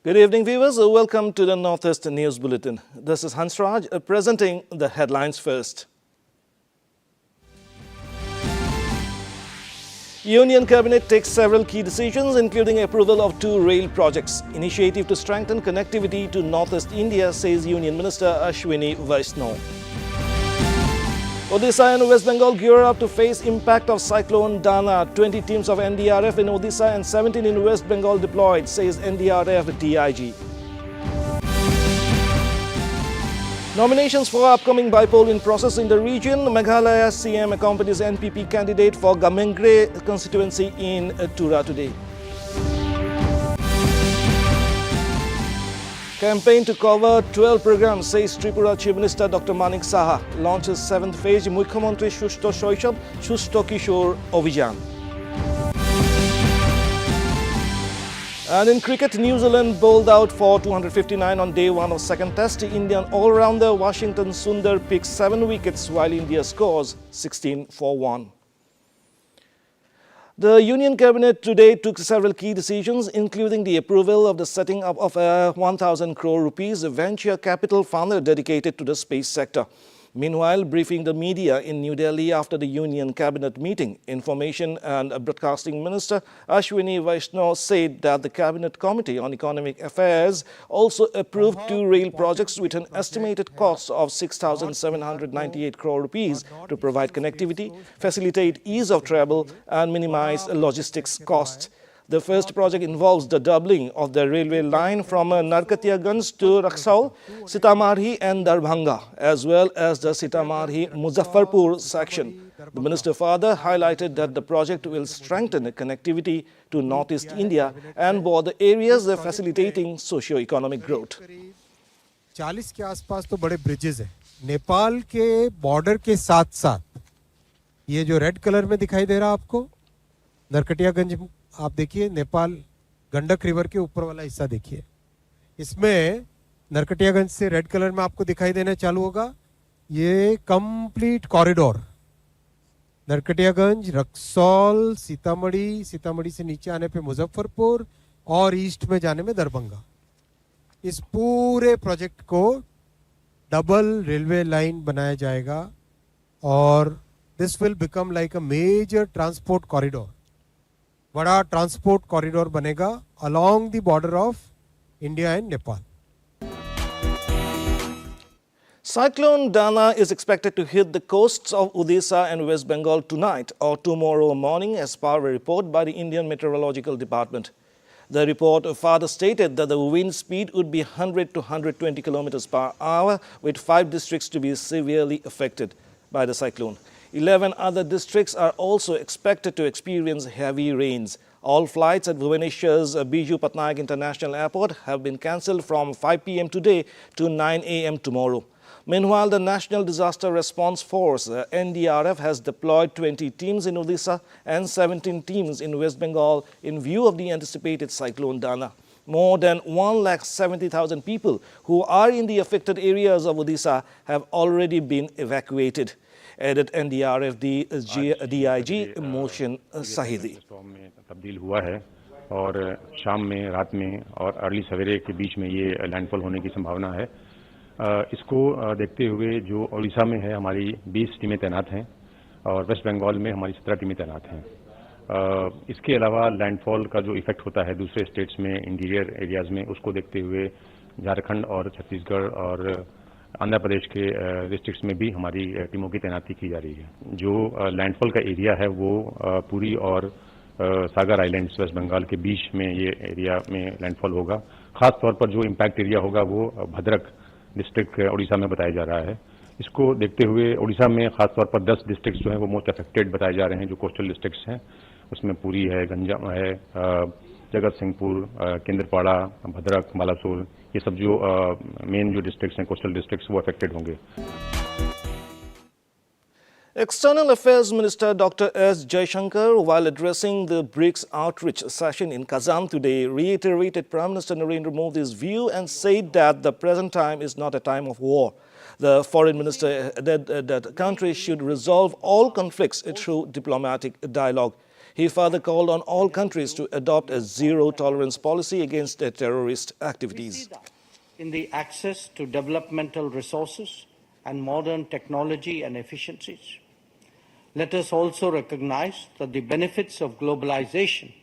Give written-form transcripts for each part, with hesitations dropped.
Good evening, viewers. Welcome to the Northeast News Bulletin. This is Hansraj presenting the headlines first. Union Cabinet takes several key decisions, including approval of 2 rail projects. Initiative to strengthen connectivity to Northeast India, says Union Minister Ashwini Vaishnaw. Odisha and West Bengal gear up to face impact of Cyclone Dana. 20 teams of NDRF in Odisha and 17 in West Bengal deployed, says NDRF DIG. Nominations for upcoming by-poll in process in the region. Meghalaya CM accompanies NPP candidate for Gamengre constituency in Tura today. Campaign to cover 12 programs, says Tripura Chief Minister Dr. Manik Saha. Launches 7th phase Mukhyamantri Shushto Shoishab, Shushto Kishore Abhijan. And in cricket, New Zealand bowled out for 259 on day 1 of second test. Indian all-rounder Washington Sundar picks 7 wickets while India scores 16 for 1. The Union Cabinet today took several key decisions, including the approval of the setting up of a 1,000 crore rupees venture capital fund dedicated to the space sector. Meanwhile, briefing the media in New Delhi after the Union Cabinet meeting, Information and Broadcasting Minister Ashwini Vaishnaw said that the Cabinet Committee on Economic Affairs also approved 2 rail projects with an estimated cost of 6,798 crore rupees to provide connectivity, facilitate ease of travel and minimize logistics costs. The first project involves the doubling of the railway line from Narkatiyaganj to Raxaul, Sitamarhi and Darbhanga, as well as the Sitamarhi-Muzaffarpur section. The minister further highlighted that the project will strengthen connectivity to Northeast India and border areas, facilitating socio-economic growth. 40 के आसपास तो बड़े bridges हैं। नेपाल के border के साथ-साथ ये जो रेड कलर में दिखाई दे रहा आपको, नरकटियागंज आप देखिए, नेपाल गंडक रिवर के ऊपर वाला हिस्सा देखिए। इसमें नरकटियागंज से रेड कलर में आपको दिखाई देना चालू होगा ये कंप्लीट कॉरिडोर, नरकटियागंज, रक्सौल, सीतामढ़ी, सीतामढ़ी से नीचे आने पे मुजफ्फरपुर और ईस्ट में जाने में दरभंगा। इस पूरे प्रोजेक्ट को डबल रेलवे लाइन बनाया जाएगा और this will become like a major transport corridor. बड़ा ट्रांसपोर्ट कॉरिडोर बनेगा along the border of India and Nepal. Cyclone Dana is expected to hit the coasts of Odisha and West Bengal tonight or tomorrow morning, as per a report by the Indian Meteorological Department. The report further stated that the wind speed would be 100 to 120 kilometers per hour, with 5 districts to be severely affected by the cyclone. 11 other districts are also expected to experience heavy rains. All flights at Bhubaneswar's Biju Patnaik International Airport have been cancelled from 5 p.m. today to 9 a.m. tomorrow. Meanwhile, the National Disaster Response Force, NDRF, has deployed 20 teams in Odisha and 17 teams in West Bengal in view of the anticipated Cyclone Dana. More than 170,000 people who are in the affected areas of Odisha have already been evacuated. Added NDRF DIG Motion Sahidi. में तब्दील हुआ है और शाम में, रात में और अर्ली सवेरे के बीच में ये लैंडफॉल होने की संभावना है। इसको देखते हुए जो ओडिशा में है हमारी 20 टीमें तैनात हैं और वेस्ट बंगाल में हमारी 17 टीमें तैनात हैं। इसके अलावा लैंडफॉल का जो इफेक्ट होता है दूसरे स्टेट्स में, इंटीरियर एरियाज में, उसको देखते हुए झारखंड और छत्तीसगढ़ और आंध्र प्रदेश के डिस्ट्रिक्ट्स में भी हमारी टीमों की तैनाती की जा रही है। जो लैंडफॉल का एरिया है वो पुरी और सागर आइलैंड्स वेस्ट बंगाल के बीच में ये एरिया में लैंडफॉल होगा। खास तौर पर जो इम्पैक्ट एरिया होगा वो भद्रक डिस्ट्रिक्ट उड़ीसा में बताया जा रहा है। इसको देखते हुए उड़ीसा में खास तौर पर 10 डिस्ट्रिक्ट्स जो हैं वो मोस्ट अफेक्टेड बताए जा रहे हैं, जो कोस्टल डिस्ट्रिक्ट्स हैं। उसमें पुरी है, गंजाम है, जगत सिंहपुर, केंद्रपाड़ा, भद्रक, बालासोर, ये सब जो मेन जो डिस्ट्रिक्ट्स हैं, कोस्टल डिस्ट्रिक्ट्स, वो अफेक्टेड होंगे। External Affairs Minister Dr. S. Jaishankar, while addressing the BRICS outreach session in Kazan today, reiterated Prime Minister Narendra Modi's view and said that the present time is not a time of war. The foreign minister added that countries should resolve all conflicts through diplomatic dialogue. He further called on all countries to adopt a zero-tolerance policy against terrorist activities. In the access to developmental resources and modern technology and efficiencies, let us also recognize that the benefits of globalization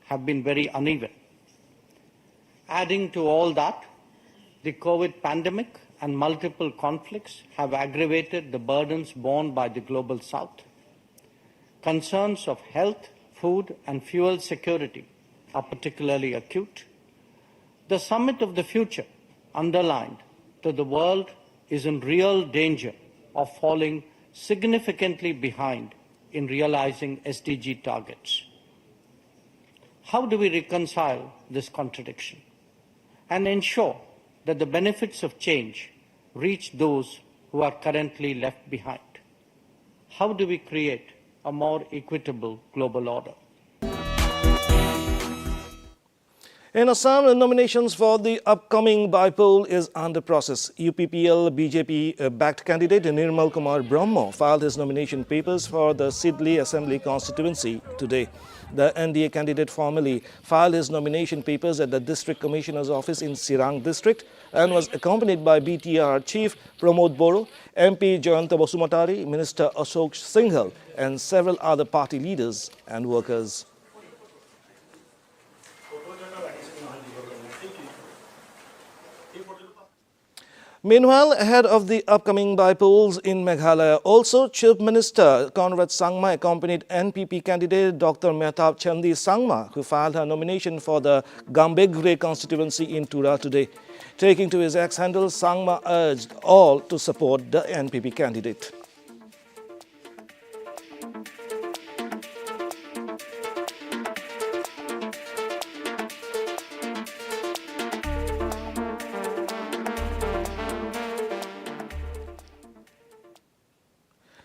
have been very uneven. Adding to all that, the COVID pandemic and multiple conflicts have aggravated the burdens borne by the global South. Concerns of health, food, and fuel security are particularly acute. The Summit of the Future underlined that the world is in real danger of falling significantly behind in realizing SDG targets. How do we reconcile this contradiction and ensure that the benefits of change reach those who are currently left behind? How do we create a more equitable global order? In Assam, nominations for the upcoming by-poll is under process. UPPL BJP-backed candidate Nirmal Kumar Brahma filed his nomination papers for the Sidli Assembly constituency today. The NDA candidate formally filed his nomination papers at the District Commissioner's office in Sirang district and was accompanied by BTR Chief Pramod Boro, MP Jayanta Basumatari, Minister Ashok Singhal and several other party leaders and workers. Meanwhile, ahead of the upcoming by-polls in Meghalaya, also Chief Minister Conrad Sangma accompanied NPP candidate Dr. Mehtab Chandi Sangma, who filed her nomination for the Gambegre constituency in Tura today. Taking to his X handle, Sangma urged all to support the NPP candidate.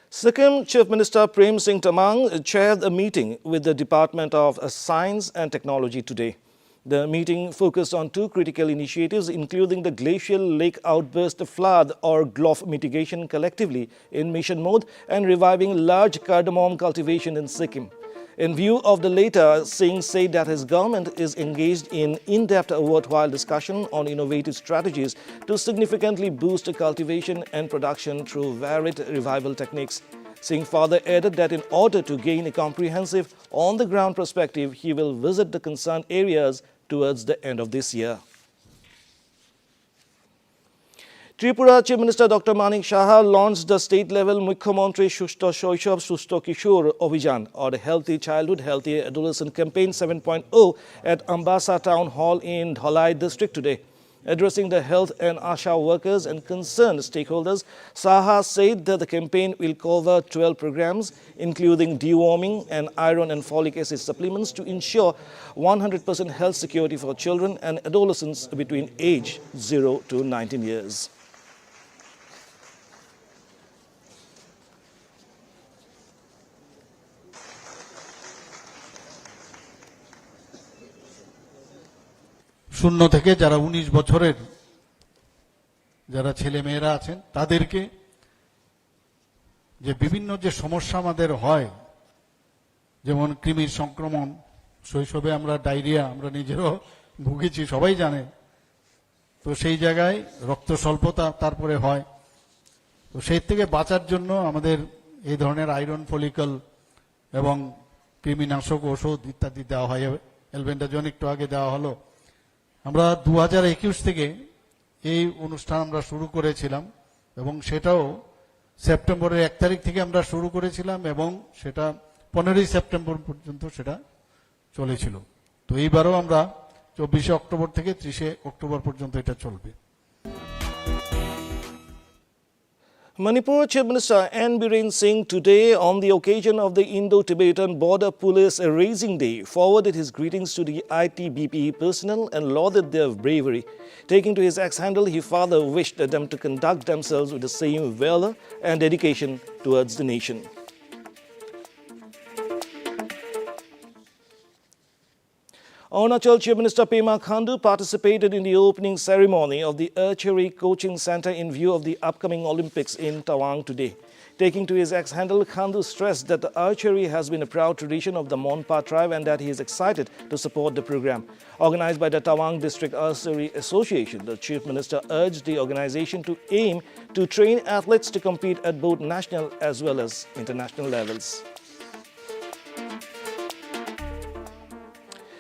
Sikkim Chief Minister Prem Singh Tawang chaired a meeting with the Department of Science and Technology today. The meeting focused on two critical initiatives, including the glacial lake outburst flood or GLOF mitigation collectively in mission mode and reviving large cardamom cultivation in Sikkim. In view of the latter, Singh said that his government is engaged in in-depth worthwhile discussion on innovative strategies to significantly boost cultivation and production through varied revival techniques. Singh further added that in order to gain a comprehensive on-the-ground perspective, he will visit the concerned areas towards the end of this year. Tripura Chief Minister Dr. Manik Saha launched the state-level Mukhyamantri Shushto Shoishav Shushto Kishore Abhijan, or the Healthy Childhood, Healthy Adolescent Campaign 7.0 at Ambasa Town Hall in Dhalai district today. Addressing the health and ASHA workers and concerned stakeholders, Saha said that the campaign will cover 12 programs, including deworming and iron and folic acid supplements to ensure 100% health security for children and adolescents between age 0 to 19 years. শূন্য থেকে যারা 19 বছরের যারা ছেলে মেয়েরা আছেন তাদেরকে যে বিভিন্ন যে সমস্যা আমাদের হয়, যেমন কৃমির সংক্রমণ, শৈশবে আমরা ডায়রিয়া আমরা নিজেরও ভুগেছি, সবাই জানে। তো সেই জায়গায় রক্ত স্বল্পতা তারপরে হয়, তো সেই থেকে বাঁচার জন্য আমাদের এই ধরনের আয়রন ফলিকল এবং কৃমিনাশক ওষুধ ইত্যাদি দেওয়া হয়। এলবেন্ডাজোন একটু আগে দেওয়া হলো। আমরা 2021 থেকে এই অনুষ্ঠান আমরা শুরু করেছিলাম এবং সেটাও সেপ্টেম্বরের 1 তারিখ থেকে আমরা শুরু করেছিলাম এবং সেটা 15 সেপ্টেম্বর পর্যন্ত সেটা চলেছিল। তো এইবারও আমরা 24 অক্টোবর থেকে 30 অক্টোবর পর্যন্ত এটা চলবে। Manipur Chief Minister N. Biren Singh today, on the occasion of the Indo-Tibetan Border Police Raising Day, forwarded his greetings to the ITBP personnel and lauded their bravery. Taking to his X-handle, he further wished them to conduct themselves with the same valor and dedication towards the nation. Arunachal Chief Minister Pema Khandu participated in the opening ceremony of the Archery Coaching Center in view of the upcoming Olympics in Tawang today. Taking to his X handle, Khandu stressed that the archery has been a proud tradition of the Monpa tribe and that he is excited to support the program. Organized by the Tawang District Archery Association, the Chief Minister urged the organization to aim to train athletes to compete at both national as well as international levels.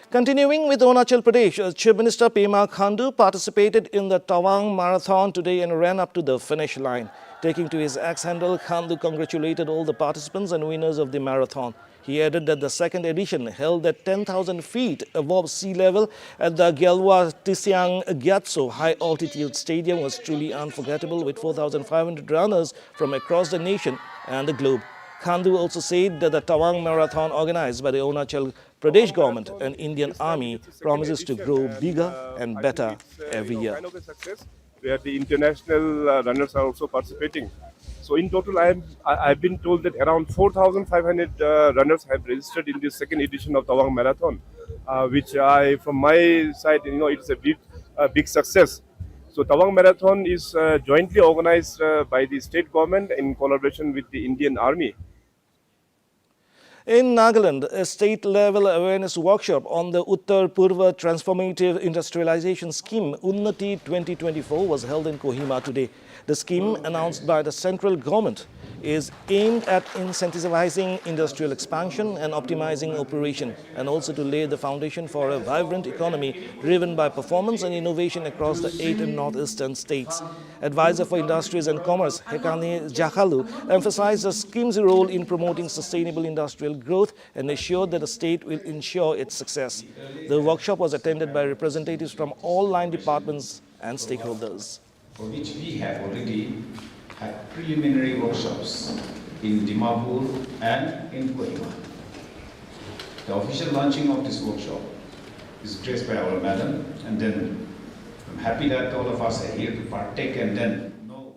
Continuing with Arunachal Pradesh, Chief Minister Pema Khandu participated in the Tawang Marathon today and ran up to the finish line. Taking to his X handle, Khandu congratulated all the participants and winners of the marathon. He added that the second edition, held at 10,000 feet above sea level at the Gyalwa Tisyang Gyatso High Altitude Stadium, was truly unforgettable, with 4,500 runners from across the nation and the globe. Khandu also said that the Tawang Marathon, organized by the Arunachal Pradesh government and Indian Army, promises to grow bigger and better every year. Kind of a success where the international runners are also participating. So in total, I've been told that around 4,500 runners have registered in this second edition of Tawang Marathon, which from my side, it's a big success. So Tawang Marathon is jointly organized by the state government in collaboration with the Indian Army. In Nagaland, a state-level awareness workshop on the Uttar Purva Transformative Industrialization Scheme Unnati 2024 was held in Kohima today. The scheme, announced by the central government, is aimed at incentivizing industrial expansion and optimizing operation, and also to lay the foundation for a vibrant economy driven by performance and innovation across the 8 northeastern states. Advisor for Industries and Commerce, Hekane Jakhalu, emphasized the scheme's role in promoting sustainable industrial growth and assured that the state will ensure its success. The workshop was attended by representatives from all line departments and stakeholders. For which we have already had preliminary workshops in Dimapur and in Kohima. The official launching of this workshop is graced by our madam, and then I'm happy that all of us are here to partake and then know.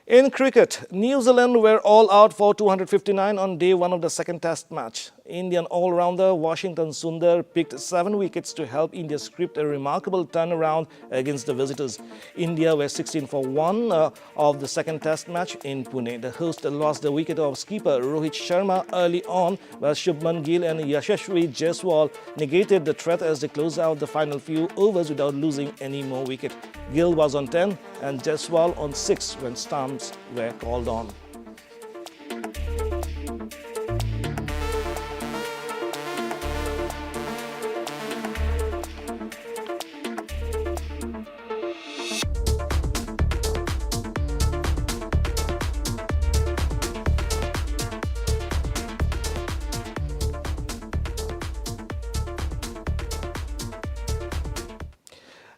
In cricket, New Zealand were all out for 259 on day 1 of the second test match. Indian all-rounder Washington Sundar picked 7 wickets to help India script a remarkable turnaround against the visitors. India were 16 for 1 of the second test match in Pune. The host lost the wicket of skipper Rohit Sharma early on, while Shubman Gill and Yashasvi Jaiswal negated the threat as they closed out the final few overs without losing any more wicket. Gill was on 10 and Jaiswal on 6 when stumps were called on.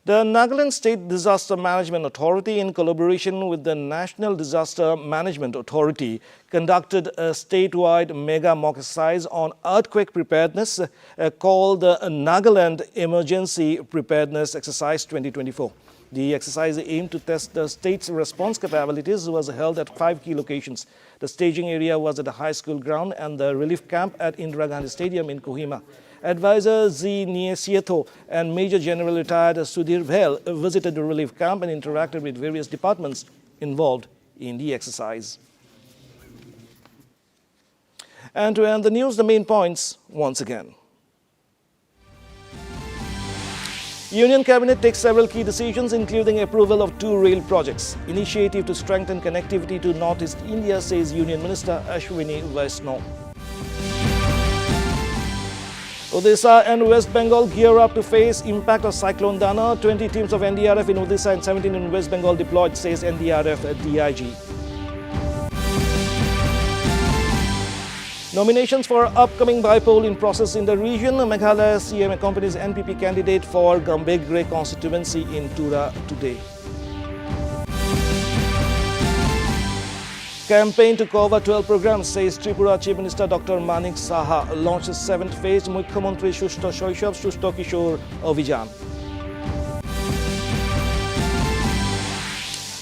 The Nagaland State Disaster Management Authority, in collaboration with the National Disaster Management Authority, conducted a statewide mega mock exercise on earthquake preparedness called the Nagaland Emergency Preparedness Exercise 2024. The exercise aimed to test the state's response capabilities was held at 5 key locations. The staging area was at the high school ground and the relief camp at Indira Gandhi Stadium in Kohima. Advisor Z. Niesieto and Major General retired Sudhir Bhel visited the relief camp and interacted with various departments involved in the exercise. And to end the news, the main points once again. Union Cabinet takes several key decisions, including approval of 2 rail projects. Initiative to strengthen connectivity to Northeast India, says Union Minister Ashwini Vaishnaw. Odisha and West Bengal gear up to face impact of Cyclone Dana. 20 teams of NDRF in Odisha and 17 in West Bengal deployed, says NDRF DIG. Nominations for upcoming by-poll in process in the region. Meghalaya CM accompanies NPP candidate for Gambegre constituency in Tura today. Campaign to cover 12 programs, says Tripura Chief Minister Dr. Manik Saha. Launches 7th phase Mukhyamantri Shushto Shoishav Shushto Kishor Abhijan.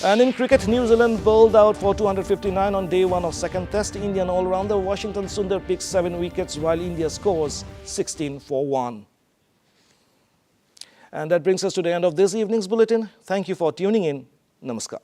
And in cricket, New Zealand bowled out for 259 on day 1 of second test. Indian all-rounder Washington Sundar picks 7 wickets while India scores 16 for 1. And that brings us to the end of this evening's bulletin. Thank you for tuning in. Namaskar.